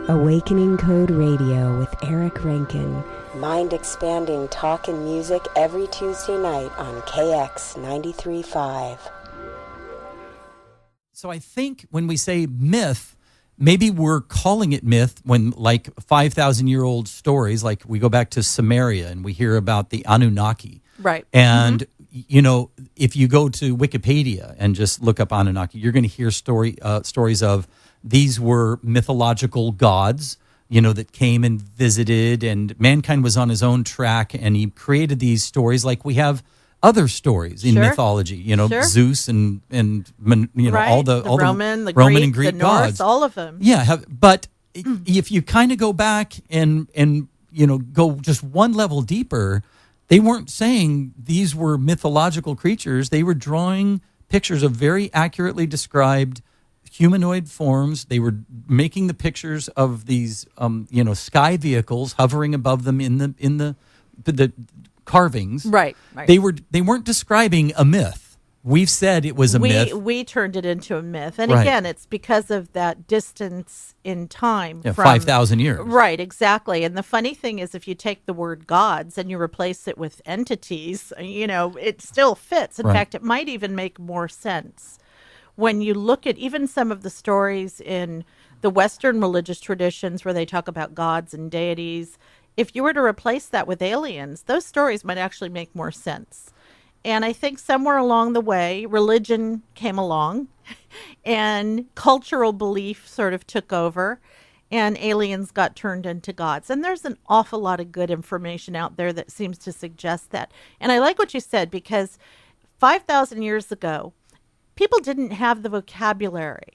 Awakening Code Radio with Eric Rankin. Mind-expanding talk and music every Tuesday night on KX 93.5. So I think when we say myth, maybe we're calling it myth when, like, 5,000-year-old stories, like we go back to Sumeria and we hear about the Anunnaki. Right. And, you know, if you go to Wikipedia and just look up Anunnaki, you're going to hear stories of these were mythological gods, you know, that came and visited, and mankind was on his own track, and he created these stories like we have other stories in mythology, you know, Zeus and you know, all the Roman, the Roman and Greek the gods, Norse, all of them. Yeah, but if you kind of go back and you know, go just one level deeper, they weren't saying these were mythological creatures. They were drawing pictures of very accurately described humanoid forms. They were making the pictures of these you know, sky vehicles hovering above them in the carvings. Right. They weren't describing a myth. We've said it was a myth. We turned it into a myth. And again, it's because of that distance in time. Yeah, 5,000 years. Right, exactly. And the funny thing is, if you take the word gods and you replace it with entities, you know, it still fits. In fact, it might even make more sense. When you look at even some of the stories in the Western religious traditions where they talk about gods and deities, if you were to replace that with aliens, those stories might actually make more sense. And I think somewhere along the way, religion came along and cultural belief sort of took over, and aliens got turned into gods. And there's an awful lot of good information out there that seems to suggest that. And I like what you said, because 5,000 years ago, people didn't have the vocabulary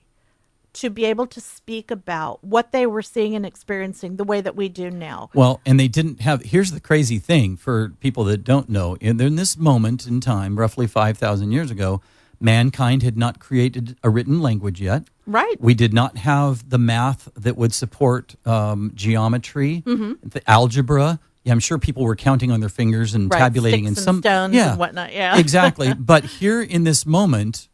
to be able to speak about what they were seeing and experiencing the way that we do now. Well, and they didn't have, here's the crazy thing for people that don't know, in this moment in time, roughly 5,000 years ago, mankind had not created a written language yet. Right. We did not have the math that would support geometry, the algebra. Yeah, I'm sure people were counting on their fingers and tabulating sticks and some stones and whatnot. Yeah, exactly. But here in this moment,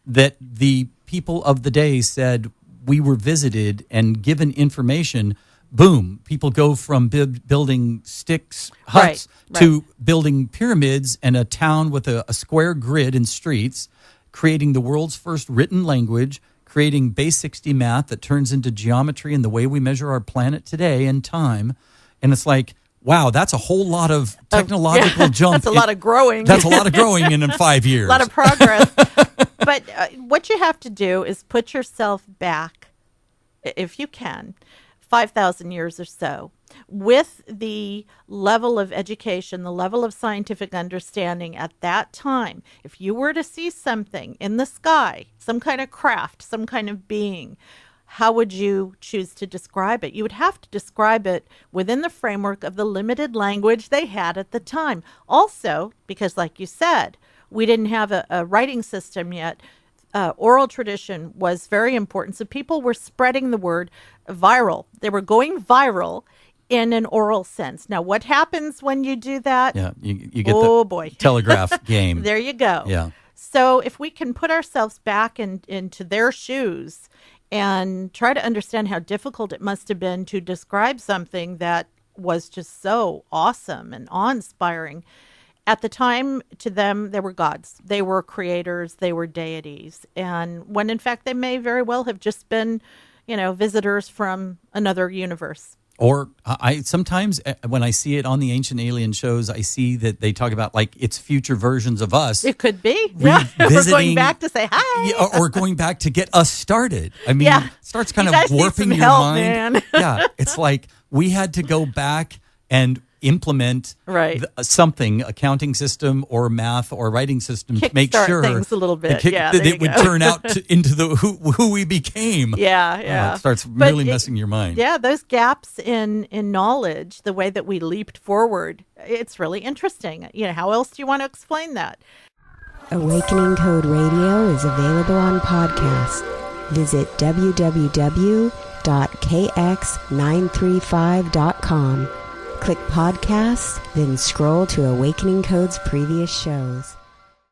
that the people of the day said we were visited and given information. Boom! People go from building huts to building pyramids and a town with a square grid and streets, creating the world's first written language, creating base 60 math that turns into geometry and the way we measure our planet today and time. And it's like, wow, that's a whole lot of technological jump. That's a lot of growing. That's a lot of growing in 5 years. A lot of progress. But what you have to do is put yourself back, if you can, 5,000 years or so, with the level of education, the level of scientific understanding at that time. If you were to see something in the sky, some kind of craft, some kind of being, how would you choose to describe it? You would have to describe it within the framework of the limited language they had at the time. Also, because like you said, we didn't have a writing system yet. Oral tradition was very important. So people were spreading the word viral. They were going viral in an oral sense. Now, what happens when you do that? Yeah, you get the telegraph game. There you go. Yeah. So if we can put ourselves back into their shoes and try to understand how difficult it must have been to describe something that was just so awesome and awe-inspiring. At the time, to them, they were gods. They were creators. They were deities. And when, in fact, they may very well have just been, you know, visitors from another universe. Or I sometimes, when I see it on the Ancient Alien shows, I see that they talk about, like, it's future versions of us. It could be. Yeah. We're going back to say hi. Yeah, or going back to get us started. I mean, it starts kind of warping your help, mind. Man. Yeah, it's like we had to go back and implement something, accounting system or math or writing system to make sure things a little bit. that it would turn out into the who we became. Yeah. It starts really messing your mind. Yeah, those gaps in knowledge, the way that we leaped forward, it's really interesting. You know, how else do you want to explain that? Awakening Code Radio is available on podcast. Visit www.kx935.com. Click podcasts, then scroll to Awakening Code's previous shows.